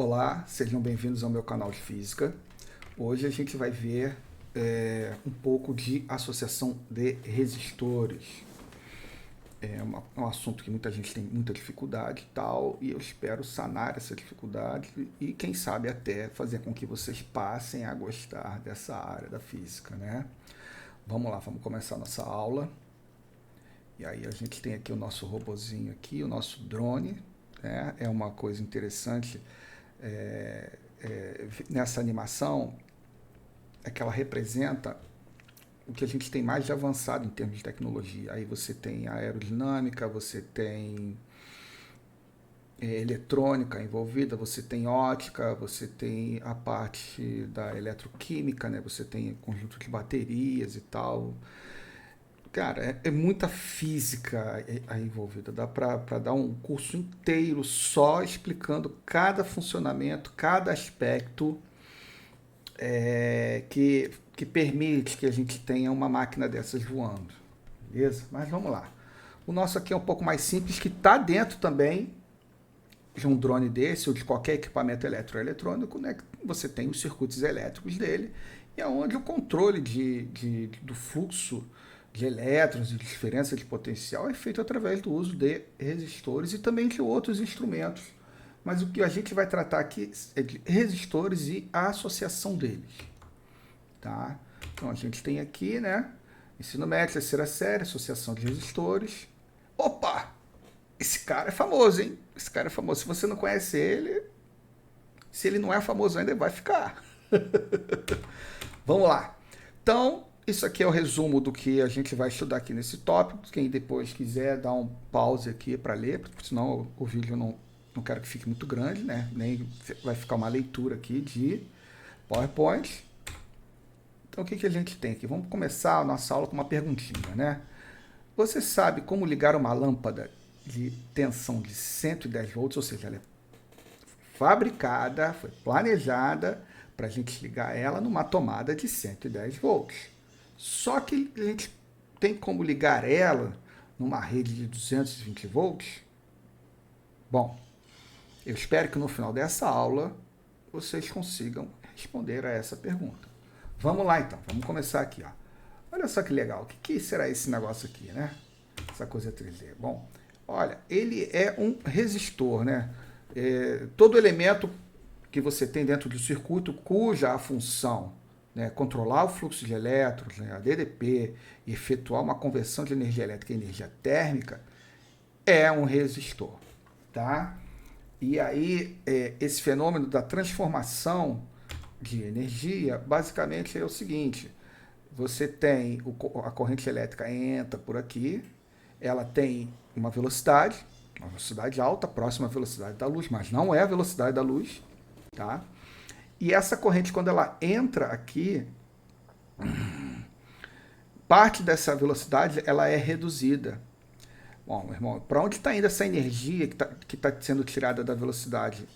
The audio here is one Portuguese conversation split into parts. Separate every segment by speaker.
Speaker 1: Olá, sejam bem-vindos ao meu canal de Física. Hoje a gente vai ver um pouco de associação de resistores. É um assunto que muita gente tem muita dificuldade e tal, e eu espero sanar essa dificuldade e quem sabe até fazer com que vocês passem a gostar dessa área da física, né? Vamos lá, vamos começar a nossa aula. E aí a gente tem aqui o nosso robozinho aqui, o nosso drone, né? É uma coisa interessante nessa animação é que ela representa o que a gente tem mais de avançado em termos de tecnologia. Aí você tem a aerodinâmica, você tem eletrônica envolvida, você tem ótica, você tem a parte da eletroquímica, né? Você tem conjunto de baterias e tal. Cara, é muita física aí envolvida. Dá para dar um curso inteiro só explicando cada funcionamento, cada aspecto que permite que a gente tenha uma máquina dessas voando. Beleza? Mas vamos lá. O nosso aqui é um pouco mais simples, que está dentro também de um drone desse ou de qualquer equipamento eletroeletrônico, né? Você tem os circuitos elétricos dele e é onde o controle do fluxo de elétrons e de diferença de potencial é feito através do uso de resistores e também de outros instrumentos. Mas o que a gente vai tratar aqui é de resistores e a associação deles. Tá? Então a gente tem aqui, né? Ensino médio, terceira série, associação de resistores. Opa! Esse cara é famoso, hein? Esse cara é famoso. Se você não conhece ele, se ele não é famoso ainda, ele vai ficar. Vamos lá. Então, isso aqui é o resumo do que a gente vai estudar aqui nesse tópico. Quem depois quiser dar um pause aqui para ler, porque senão o vídeo não quero que fique muito grande, né? Nem vai ficar uma leitura aqui de PowerPoint. Então, o que a gente tem aqui? Vamos começar a nossa aula com uma perguntinha, né? Você sabe como ligar uma lâmpada de tensão de 110 volts, ou seja, ela é fabricada, foi planejada para a gente ligar ela numa tomada de 110 volts. Só que a gente tem como ligar ela numa rede de 220 volts? Bom, eu espero que no final dessa aula vocês consigam responder a essa pergunta. Vamos lá então, vamos começar aqui. Ó. Olha só que legal, o que será esse negócio aqui, né? Essa coisa 3D. Bom, olha, ele é um resistor, né? Todo elemento que você tem dentro do circuito cuja a função, né, controlar o fluxo de elétrons, né, a DDP, e efetuar uma conversão de energia elétrica em energia térmica, é um resistor, tá? E aí, esse fenômeno da transformação de energia, basicamente é o seguinte, você tem a corrente elétrica entra por aqui, ela tem uma velocidade alta, próxima à velocidade da luz, mas não é a velocidade da luz, tá? E essa corrente, quando ela entra aqui, parte dessa velocidade ela é reduzida. Bom, meu irmão, para onde está indo essa energia que tá sendo tirada da velocidade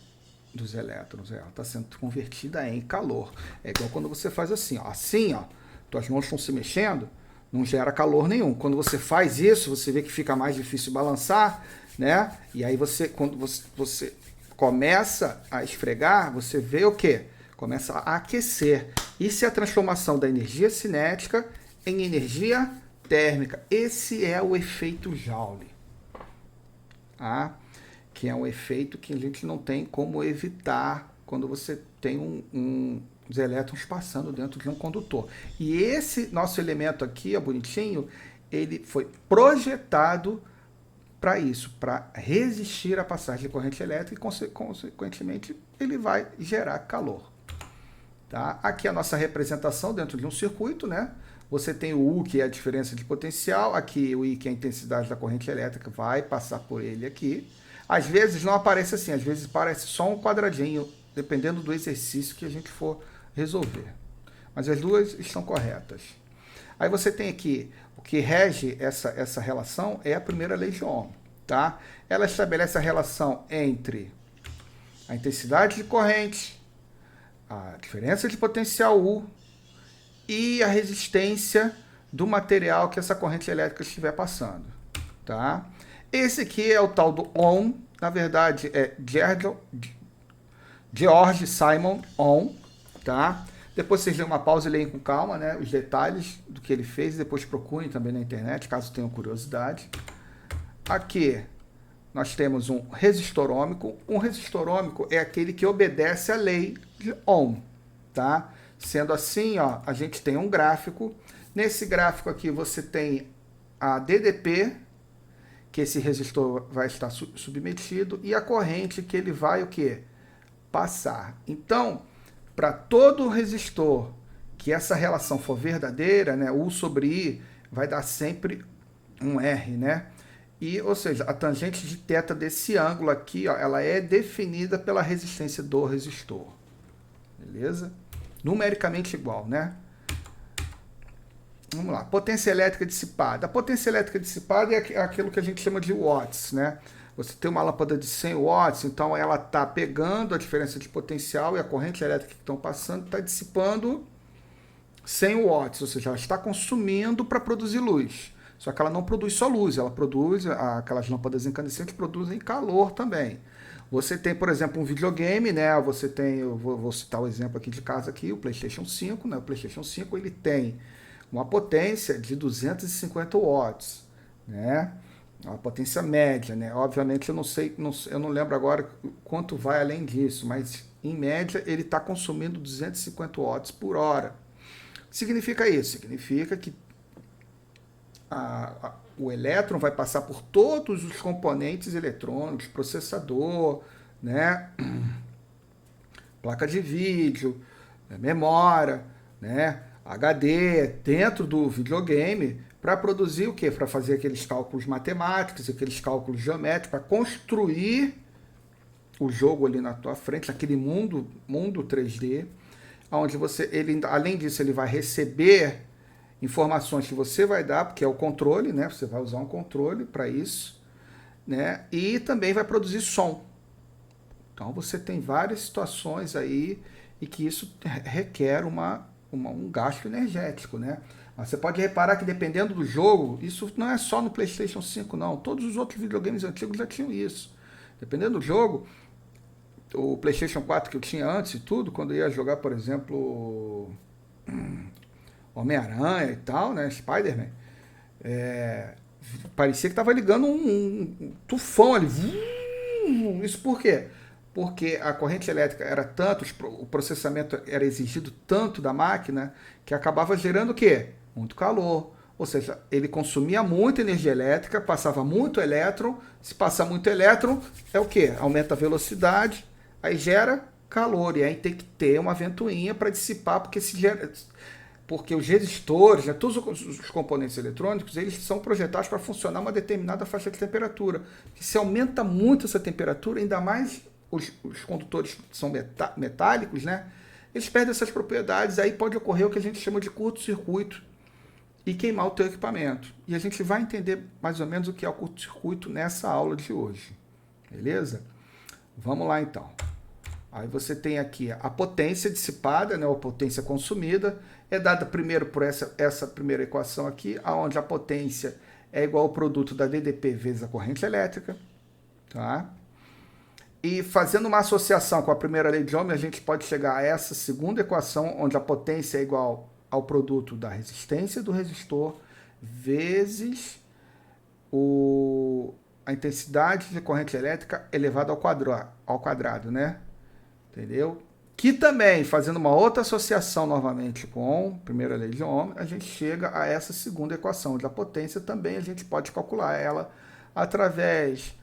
Speaker 1: dos elétrons? Ela está sendo convertida em calor. É igual quando você faz assim, ó, tuas mãos estão se mexendo, não gera calor nenhum. Quando você faz isso, você vê que fica mais difícil balançar, né? E aí quando você começa a esfregar, você vê o quê? Começa a aquecer. Isso é a transformação da energia cinética em energia térmica. Esse é o efeito Joule. Tá? Que é um efeito que a gente não tem como evitar quando você tem os elétrons passando dentro de um condutor. E esse nosso elemento aqui, ó, bonitinho, ele foi projetado para isso, para resistir à passagem de corrente elétrica e, consequentemente, ele vai gerar calor. Tá? Aqui a nossa representação dentro de um circuito, né? Você tem o U, que é a diferença de potencial, aqui o I, que é a intensidade da corrente elétrica, vai passar por ele aqui. Às vezes não aparece assim, às vezes parece só um quadradinho, dependendo do exercício que a gente for resolver. Mas as duas estão corretas. Aí você tem aqui, o que rege essa relação é a primeira lei de Ohm. Tá? Ela estabelece a relação entre a intensidade de corrente, a diferença de potencial U e a resistência do material que essa corrente elétrica estiver passando. Tá? Esse aqui é o tal do Ohm, na verdade é George Simon On, tá? Depois vocês dêem uma pausa e leem com calma, né? Os detalhes do que ele fez. Depois procurem também na internet, caso tenham curiosidade. Aqui nós temos um resistorômico. Um resistorômico é aquele que obedece à lei de Ohm, tá? Sendo assim, ó, a gente tem um gráfico. Nesse gráfico aqui você tem a DDP, que esse resistor vai estar submetido, e a corrente que ele vai o quê? Passar. Então, para todo resistor que essa relação for verdadeira, né, U sobre I vai dar sempre um R, né? E, ou seja, a tangente de θ desse ângulo aqui, ó, ela é definida pela resistência do resistor. Beleza? Numericamente igual, né? Vamos lá. Potência elétrica dissipada. A potência elétrica dissipada é aquilo que a gente chama de watts, né? Você tem uma lâmpada de 100 watts, então ela está pegando a diferença de potencial e a corrente elétrica que estão passando está dissipando 100 watts, ou seja, ela está consumindo para produzir luz. Só que ela não produz só luz, ela produz, aquelas lâmpadas incandescentes produzem calor também. Você tem, por exemplo, um videogame, né? Você tem, eu vou citar o exemplo aqui de casa aqui, o PlayStation 5, né? O PlayStation 5 ele tem uma potência de 250 watts, né? Uma potência média, né? Obviamente eu não sei, eu não lembro agora quanto vai além disso, mas em média ele está consumindo 250 watts por hora. O que significa isso? Significa que o elétron vai passar por todos os componentes eletrônicos, processador, né? Placa de vídeo, memória, né? HD, dentro do videogame, para produzir o quê? Para fazer aqueles cálculos matemáticos, aqueles cálculos geométricos, para construir o jogo ali na tua frente, aquele mundo 3D, onde ele, além disso, ele vai receber informações que você vai dar, porque é o controle, né? Você vai usar um controle para isso, né? E também vai produzir som. Então você tem várias situações aí e que isso requer um gasto energético, né? Mas você pode reparar que dependendo do jogo, isso não é só no PlayStation 5, não. Todos os outros videogames antigos já tinham isso. Dependendo do jogo, o PlayStation 4 que eu tinha antes e tudo, quando eu ia jogar, por exemplo, Homem-Aranha e tal, né? Spider-Man, parecia que estava ligando um tufão ali. Isso por quê? Porque a corrente elétrica era tanto, o processamento era exigido tanto da máquina, que acabava gerando o quê? Muito calor. Ou seja, ele consumia muita energia elétrica, passava muito elétron. Se passa muito elétron, é o quê? Aumenta a velocidade, aí gera calor. E aí tem que ter uma ventoinha para dissipar, porque os resistores, né, todos os componentes eletrônicos, eles são projetados para funcionar uma determinada faixa de temperatura. E se aumenta muito essa temperatura, ainda mais os condutores são metálicos, né? Eles perdem essas propriedades, aí pode ocorrer o que a gente chama de curto-circuito e queimar o teu equipamento. E a gente vai entender mais ou menos o que é o curto-circuito nessa aula de hoje. Beleza? Vamos lá então. Aí você tem aqui a potência dissipada, né, a potência consumida, é dada primeiro por essa primeira equação aqui, onde a potência é igual ao produto da DDP vezes a corrente elétrica, tá? E fazendo uma associação com a primeira lei de Ohm, a gente pode chegar a essa segunda equação, onde a potência é igual ao produto da resistência do resistor vezes a intensidade de corrente elétrica elevada ao quadrado, né? Entendeu? Que também, fazendo uma outra associação novamente com a primeira lei de Ohm, a gente chega a essa segunda equação, onde a potência também a gente pode calcular ela através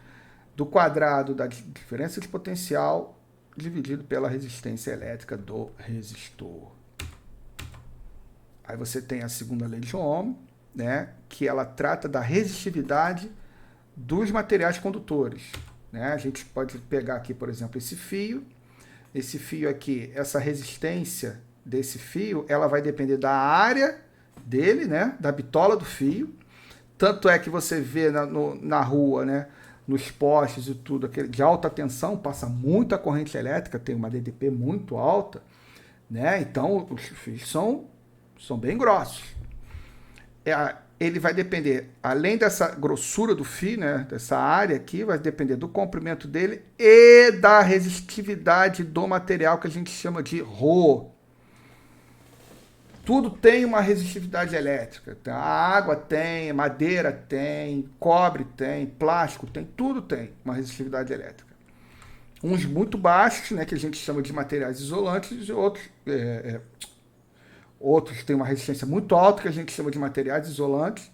Speaker 1: do quadrado da diferença de potencial dividido pela resistência elétrica do resistor. Aí você tem a segunda lei de Ohm, né, que ela trata da resistividade dos materiais condutores, né? A gente pode pegar aqui, por exemplo, esse fio aqui, essa resistência desse fio, ela vai depender da área dele, né, da bitola do fio. Tanto é que você vê na rua, né, nos postes e tudo, aquele de alta tensão, passa muita corrente elétrica, tem uma DDP muito alta, né? Então os fios são bem grossos. ele vai depender, além dessa grossura do fio, né, dessa área aqui, vai depender do comprimento dele e da resistividade do material que a gente chama de Rho. Tudo tem uma resistividade elétrica. A água tem, madeira tem, cobre tem, plástico tem, tudo tem uma resistividade elétrica. Uns muito baixos, né, que a gente chama de materiais isolantes, e outros têm uma resistência muito alta, que a gente chama de materiais isolantes,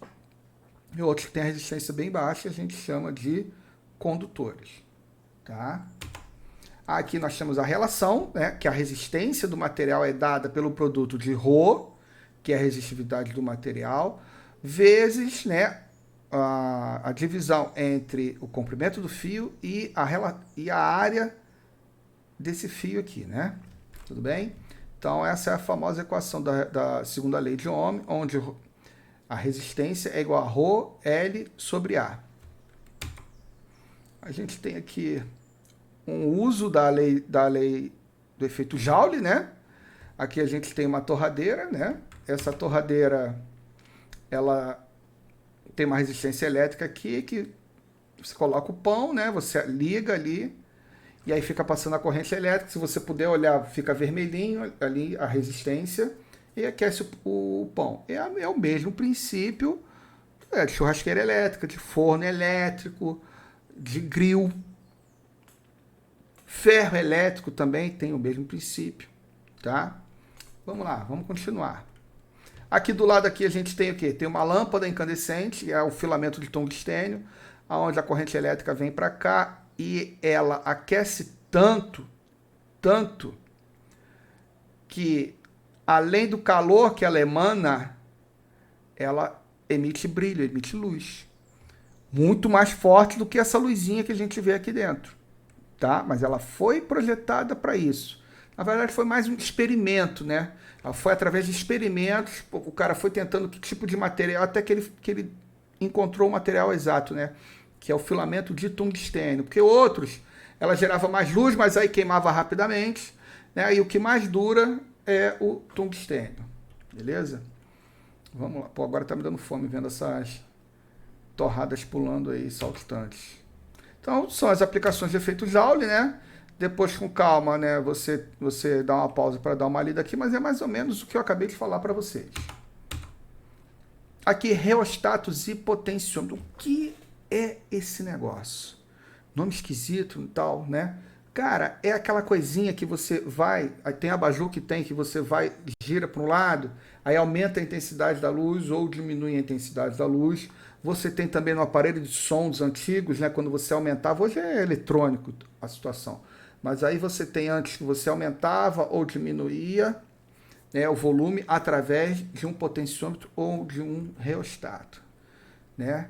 Speaker 1: e outros que têm a resistência bem baixa, que a gente chama de condutores. Tá? Aqui nós temos a relação, né, que a resistência do material é dada pelo produto de Rho, que é a resistividade do material, vezes, né, a divisão entre o comprimento do fio e a área desse fio aqui, né? Tudo bem? Então, essa é a famosa equação da segunda lei de Ohm, onde a resistência é igual a Rho L sobre A. A gente tem aqui um uso da lei do efeito Joule, né? Aqui a gente tem uma torradeira, né? Essa torradeira, ela tem uma resistência elétrica aqui, que você coloca o pão, né? Você liga ali, e aí fica passando a corrente elétrica. Se você puder olhar, fica vermelhinho ali a resistência, e aquece o pão. É o mesmo princípio de churrasqueira elétrica, de forno elétrico, de grill. Ferro elétrico também tem o mesmo princípio, tá? Vamos lá, vamos continuar. Aqui do lado aqui a gente tem o quê? Tem uma lâmpada incandescente, é o filamento de tungstênio, onde a corrente elétrica vem para cá e ela aquece tanto, que além do calor que ela emana, ela emite brilho, emite luz. Muito mais forte do que essa luzinha que a gente vê aqui dentro. Tá? Mas ela foi projetada para isso. Na verdade, foi mais um experimento, né? Ela foi através de experimentos, o cara foi tentando que tipo de material, até que ele encontrou o material exato, né? Que é o filamento de tungstênio. Porque outros, ela gerava mais luz, mas aí queimava rapidamente, né? E o que mais dura é o tungstênio. Beleza? Vamos lá. Pô, agora tá me dando fome vendo essas torradas pulando aí, saltitantes. Então, são as aplicações de efeito Joule, né? Depois, com calma, né? Você dá uma pausa para dar uma lida aqui, mas é mais ou menos o que eu acabei de falar para vocês. Aqui, reostatos e potenciômetro. O que é esse negócio? Nome esquisito e tal, né? Cara, é aquela coisinha que você vai... Aí tem abajur que tem, que você vai, gira para um lado, aí aumenta a intensidade da luz ou diminui a intensidade da luz. Você tem também no aparelho de som dos antigos, né? Quando você aumentava, hoje é eletrônico a situação. Mas aí você tem antes que você aumentava ou diminuía, né, o volume através de um potenciômetro ou de um reostato, né?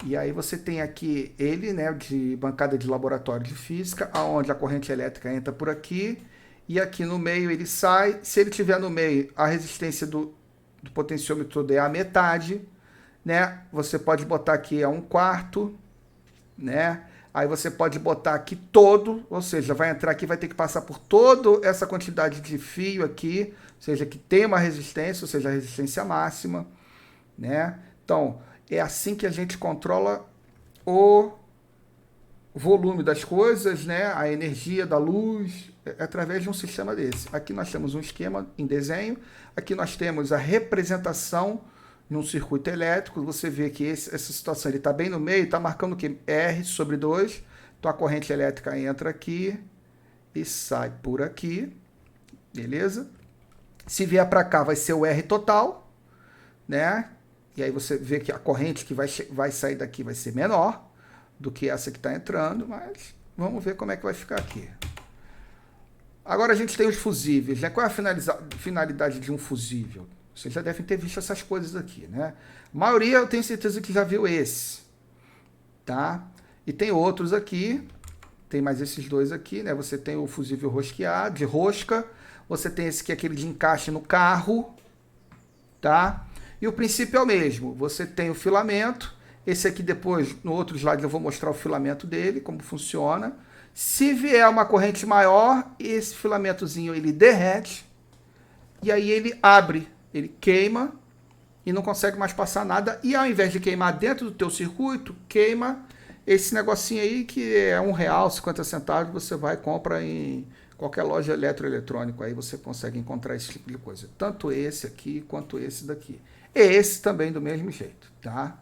Speaker 1: E aí você tem aqui ele, né, de bancada de laboratório de física, onde a corrente elétrica entra por aqui e aqui no meio ele sai. Se ele tiver no meio, a resistência do potenciômetro é a metade, né? Você pode botar aqui a 1/4, né? Aí você pode botar aqui todo, ou seja, vai entrar aqui, vai ter que passar por toda essa quantidade de fio aqui, ou seja, que tem uma resistência, ou seja, a resistência máxima, né? Então, é assim que a gente controla o volume das coisas, né? A energia da luz, através de um sistema desse. Aqui nós temos um esquema em desenho, aqui nós temos a representação num circuito elétrico. Você vê que essa situação ele está bem no meio, está marcando o que? R/2. Então a corrente elétrica entra aqui e sai por aqui, beleza? Se vier para cá vai ser o R total, né? E aí você vê que a corrente que vai sair daqui vai ser menor do que essa que está entrando, mas vamos ver como é que vai ficar aqui. Agora a gente tem os fusíveis, né? Qual é a finalidade de um fusível? Vocês já devem ter visto essas coisas aqui, né? A maioria eu tenho certeza que já viu esse, tá? E tem outros aqui, tem mais esses dois aqui, né? Você tem o fusível rosqueado, de rosca, você tem esse que é aquele de encaixe no carro, tá? E o princípio é o mesmo, você tem o filamento, esse aqui depois, no outro slide eu vou mostrar o filamento dele, como funciona. Se vier uma corrente maior, esse filamentozinho ele derrete, e aí ele abre, ele queima, e não consegue mais passar nada. E ao invés de queimar dentro do teu circuito, queima esse negocinho aí que é R$1, 50 centavos, você vai e compra em qualquer loja eletroeletrônico, aí você consegue encontrar esse tipo de coisa. Tanto esse aqui quanto esse daqui. Esse também do mesmo jeito, tá?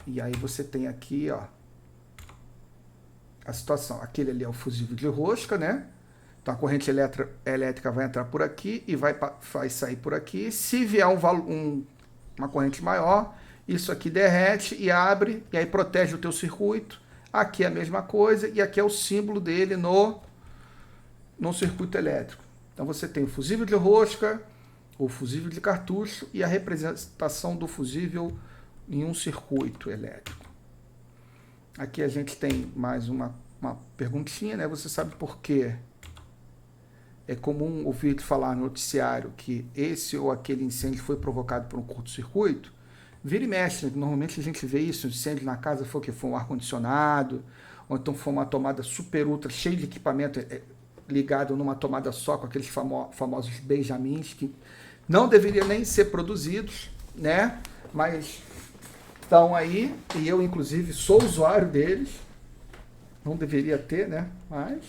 Speaker 1: E aí você tem aqui, ó, a situação. Aquele ali é o fusível de rosca, né? Então a corrente elétrica vai entrar por aqui e vai sair por aqui. Se vier uma corrente maior, isso aqui derrete e abre, e aí protege o teu circuito. Aqui é a mesma coisa, e aqui é o símbolo dele no circuito elétrico. Então você tem o fusível de rosca, o fusível de cartucho e a representação do fusível em um circuito elétrico. Aqui a gente tem mais uma perguntinha, né? Você sabe por quê? É comum ouvir falar no noticiário que esse ou aquele incêndio foi provocado por um curto-circuito? Vira e mexe, normalmente a gente vê isso, incêndio na casa foi um ar-condicionado, ou então foi uma tomada super ultra, cheia de equipamento ligado numa tomada só, com aqueles famosos benjamins, que não deveriam nem ser produzidos, né? Mas estão aí, e eu inclusive sou usuário deles, não deveria ter, né? Mas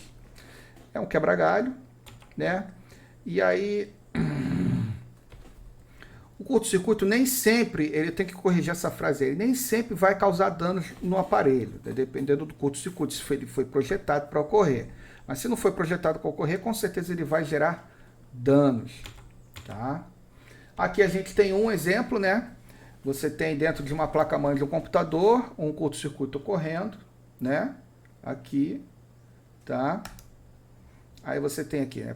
Speaker 1: é um quebra-galho, né? E aí o curto-circuito nem sempre, ele tem que corrigir essa frase aí, nem sempre vai causar danos no aparelho, né? Dependendo do curto-circuito, se ele foi projetado para ocorrer. Mas se não foi projetado para ocorrer, com certeza ele vai gerar danos, tá? Aqui a gente tem um exemplo, né? Você tem dentro de uma placa-mãe de um computador um curto-circuito ocorrendo, né? Aqui, tá? Aí você tem aqui, né?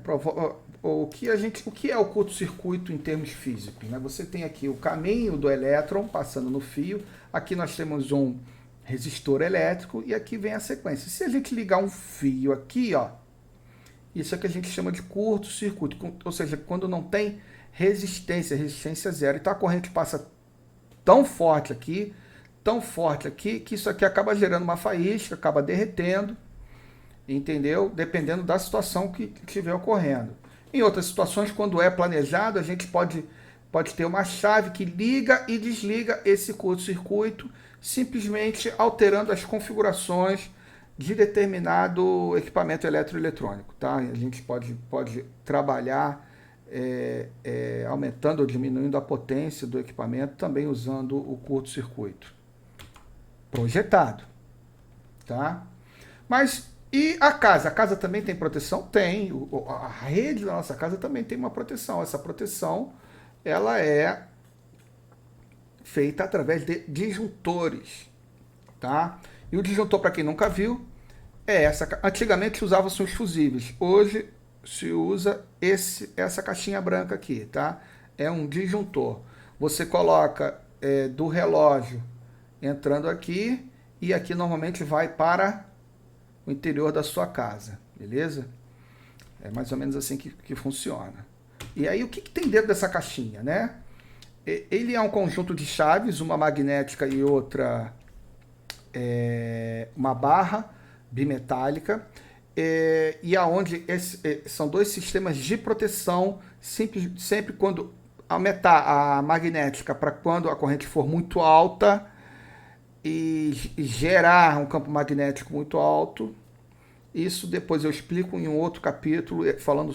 Speaker 1: O que é o curto-circuito em termos físicos, né? Você tem aqui o caminho do elétron passando no fio. Aqui nós temos um resistor elétrico e aqui vem a sequência. Se a gente ligar um fio aqui, ó, isso é que a gente chama de curto-circuito, ou seja, quando não tem resistência zero. Então a corrente passa tão forte aqui, que isso aqui acaba gerando uma faísca, acaba derretendo, entendeu? Dependendo da situação que estiver ocorrendo. Em outras situações, quando é planejado, a gente pode ter uma chave que liga e desliga esse curto-circuito, simplesmente alterando as configurações de determinado equipamento eletroeletrônico, tá? A gente pode trabalhar aumentando ou diminuindo a potência do equipamento, também usando o curto-circuito projetado, tá? Mas e a casa? A casa também tem proteção? Tem. A rede da nossa casa também tem uma proteção. Essa proteção, ela é feita através de disjuntores, tá? E o disjuntor, para quem nunca viu, é essa. Antigamente usava-se os fusíveis. Hoje se usa essa caixinha branca aqui, tá? É um disjuntor. Você coloca do relógio entrando aqui e aqui normalmente vai para o interior da sua casa, beleza? É mais ou menos assim que funciona. E aí o que tem dentro dessa caixinha, né? Ele é um conjunto de chaves, uma magnética e outra uma barra bimetálica, e aonde são dois sistemas de proteção, sempre quando aumentar a magnética para quando a corrente for muito alta e gerar um campo magnético muito alto. Isso depois eu explico em um outro capítulo, falando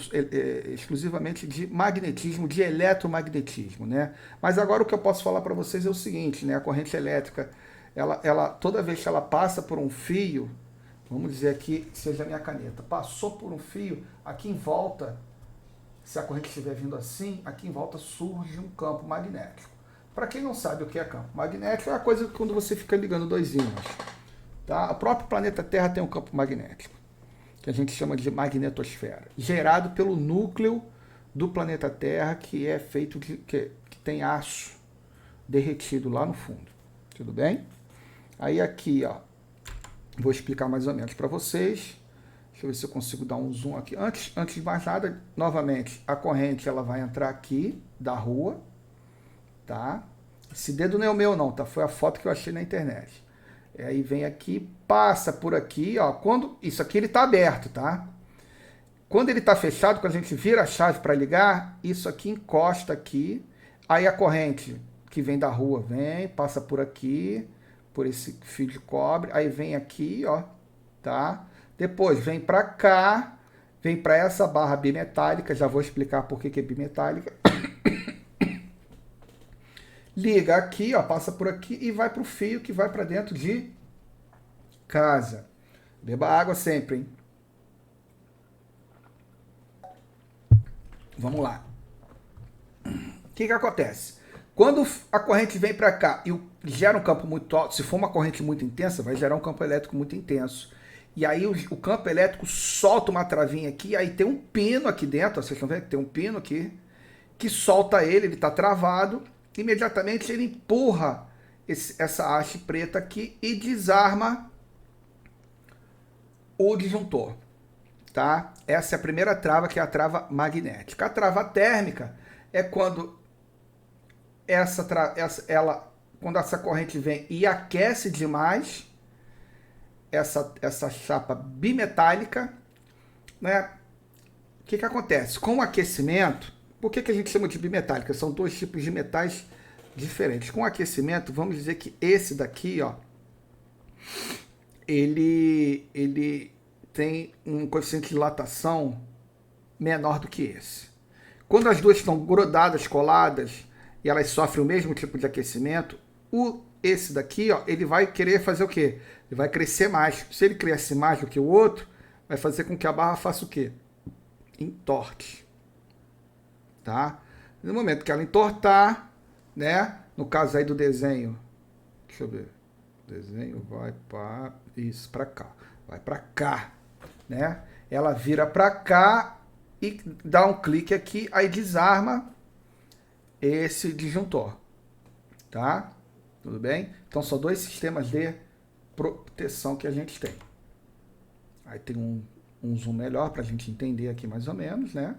Speaker 1: exclusivamente de magnetismo, de eletromagnetismo, né? Mas agora o que eu posso falar para vocês é o seguinte, né? A corrente elétrica, ela toda vez que ela passa por um fio, vamos dizer aqui, seja a minha caneta, passou por um fio, aqui em volta, se a corrente estiver vindo assim, aqui em volta surge um campo magnético. Para quem não sabe o que é campo magnético, é a coisa quando você fica ligando dois ímãs, tá? O próprio planeta Terra tem um campo magnético, que a gente chama de magnetosfera, gerado pelo núcleo do planeta Terra, que é feito que tem aço derretido lá no fundo. Tudo bem? Aí aqui, ó, vou explicar mais ou menos para vocês. Deixa eu ver se eu consigo dar um zoom aqui. Antes de mais nada, novamente, a corrente ela vai entrar aqui da rua, tá? Esse dedo não é o meu não, tá? Foi a foto que eu achei na internet. Aí vem aqui, passa por aqui, ó. Isso aqui ele tá aberto, tá? Quando ele tá fechado, quando a gente vira a chave para ligar, isso aqui encosta aqui. Aí a corrente que vem da rua vem, passa por aqui, por esse fio de cobre, aí vem aqui, ó, tá? Depois vem para cá, vem para essa barra bimetálica, já vou explicar por que é bimetálica. Liga aqui, ó, passa por aqui e vai para o fio que vai para dentro de casa. Beba água sempre, hein? Vamos lá. O que acontece? Quando a corrente vem para cá e gera um campo muito alto, se for uma corrente muito intensa, vai gerar um campo elétrico muito intenso. E aí o campo elétrico solta uma travinha aqui, aí tem um pino aqui dentro, ó, vocês estão vendo que tem um pino aqui, que solta ele está travado, imediatamente ele empurra essa haste preta aqui e desarma o disjuntor. Tá? Essa é a primeira trava, que é a trava magnética. A trava térmica é quando quando essa corrente vem e aquece demais essa chapa bimetálica, né? O que acontece? Com o aquecimento, por que a gente chama de bimetálica? São dois tipos de metais diferentes. Com o aquecimento, vamos dizer que esse daqui, ó, ele tem um coeficiente de dilatação menor do que esse. Quando as duas estão grudadas, coladas, e elas sofrem o mesmo tipo de aquecimento, esse daqui, ó, ele vai querer fazer o quê? Ele vai crescer mais. Se ele cresce mais do que o outro, vai fazer com que a barra faça o quê? Entorte. Tá? No momento que ela entortar, né? No caso aí do desenho, deixa eu ver. O desenho vai para isso, para cá. Vai para cá, né? Ela vira para cá e dá um clique aqui, aí desarma esse disjuntor, tá? Tudo bem? Então são dois sistemas de proteção que a gente tem. Aí tem um zoom melhor para a gente entender aqui mais ou menos, né?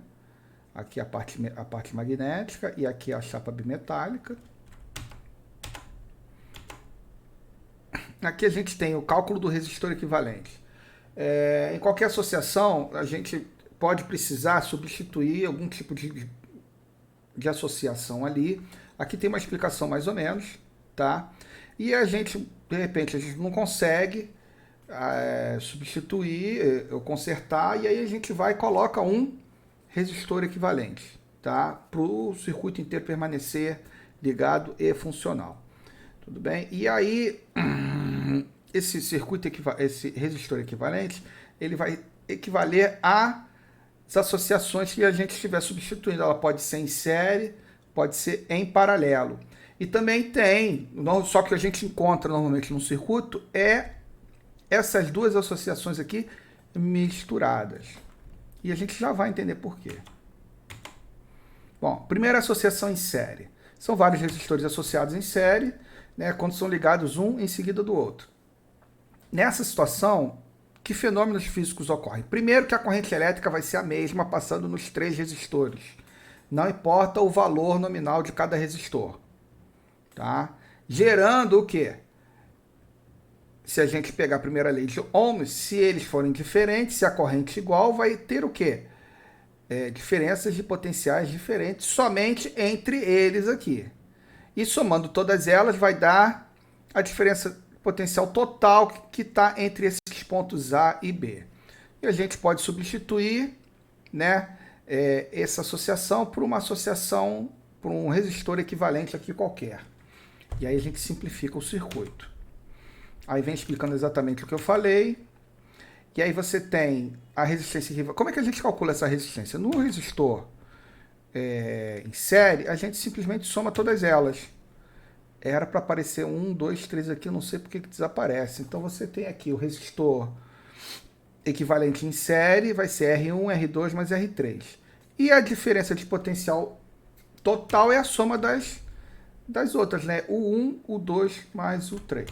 Speaker 1: Aqui a parte magnética e aqui a chapa bimetálica. Aqui a gente tem o cálculo do resistor equivalente. Em qualquer associação, a gente pode precisar substituir algum tipo de associação ali. Aqui tem uma explicação mais ou menos, tá? E a gente, de repente, a gente não consegue substituir ou consertar, e aí a gente vai e coloca um resistor equivalente, tá? Para o circuito inteiro permanecer ligado e funcional. Tudo bem? E aí, esse resistor equivalente, ele vai equivaler às associações que a gente estiver substituindo. Ela pode ser em série, pode ser em paralelo. E também tem, só que a gente encontra normalmente no circuito, essas duas associações aqui misturadas. E a gente já vai entender por quê. Bom, primeira associação em série. São vários resistores associados em série, né, quando são ligados um em seguida do outro. Nessa situação, que fenômenos físicos ocorrem? Primeiro, que a corrente elétrica vai ser a mesma passando nos três resistores. Não importa o valor nominal de cada resistor. Tá? Gerando o quê? Se a gente pegar a primeira lei de Ohm, se eles forem diferentes, se a corrente é igual, vai ter o quê? Diferenças de potenciais diferentes somente entre eles aqui. E somando todas elas vai dar a diferença potencial total que está entre esses pontos A e B. E a gente pode substituir, né, essa associação por uma associação, por um resistor equivalente aqui qualquer. E aí a gente simplifica o circuito. Aí vem explicando exatamente o que eu falei. E aí você tem a resistência equivalente. Como é que a gente calcula essa resistência? No resistor em série, a gente simplesmente soma todas elas. Era para aparecer 1, 2, 3 aqui, eu não sei porque que desaparece. Então você tem aqui o resistor equivalente em série, vai ser R1, R2 mais R3. E a diferença de potencial total é a soma das outras, né? O 1, o 2 mais o 3.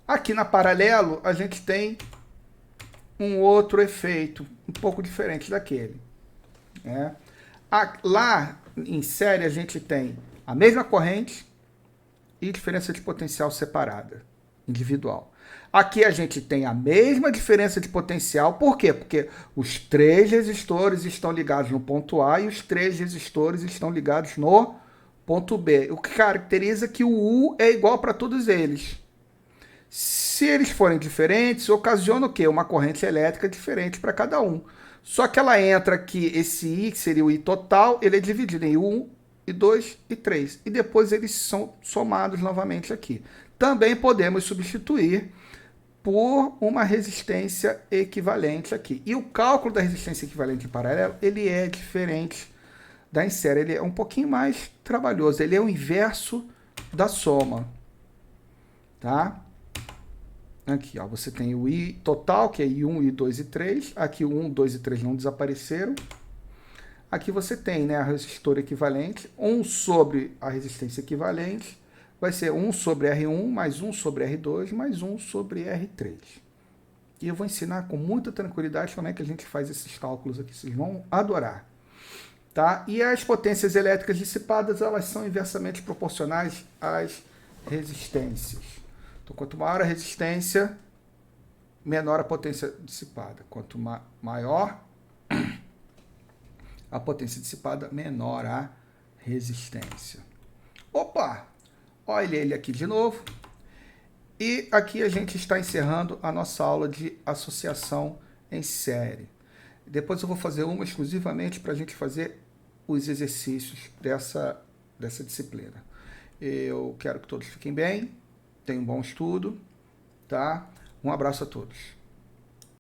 Speaker 1: Aqui na paralelo, a gente tem um outro efeito, um pouco diferente daquele. Né? Lá em série, a gente tem a mesma corrente e diferença de potencial separada, individual. Aqui a gente tem a mesma diferença de potencial. Por quê? Porque os três resistores estão ligados no ponto A e os três resistores estão ligados no Ponto B. O que caracteriza que o U é igual para todos eles. Se eles forem diferentes, ocasiona o quê? Uma corrente elétrica diferente para cada um. Só que ela entra aqui, esse I, que seria o I total, ele é dividido em I1, I2 e 3. E depois eles são somados novamente aqui. Também podemos substituir por uma resistência equivalente aqui. E o cálculo da resistência equivalente em paralelo, ele é diferente da em série. Ele é um pouquinho mais trabalhoso. Ele é o inverso da soma. Tá? Aqui, ó, você tem o I total, que é I1, I2 e 3. Aqui o 1, 2 e 3 não desapareceram. Aqui você tem, né, a resistor equivalente. 1 sobre a resistência equivalente vai ser 1 sobre R1, mais 1 sobre R2, mais 1 sobre R3. E eu vou ensinar com muita tranquilidade como é que a gente faz esses cálculos aqui. Vocês vão adorar. Tá? E as potências elétricas dissipadas, elas são inversamente proporcionais às resistências. Então, quanto maior a resistência, menor a potência dissipada. Quanto maior a potência dissipada, menor a resistência. Opa! Olha ele aqui de novo. E aqui a gente está encerrando a nossa aula de associação em série. Depois eu vou fazer uma exclusivamente para a gente fazer os exercícios dessa disciplina. Eu quero que todos fiquem bem, tenham um bom estudo, tá? Um abraço a todos.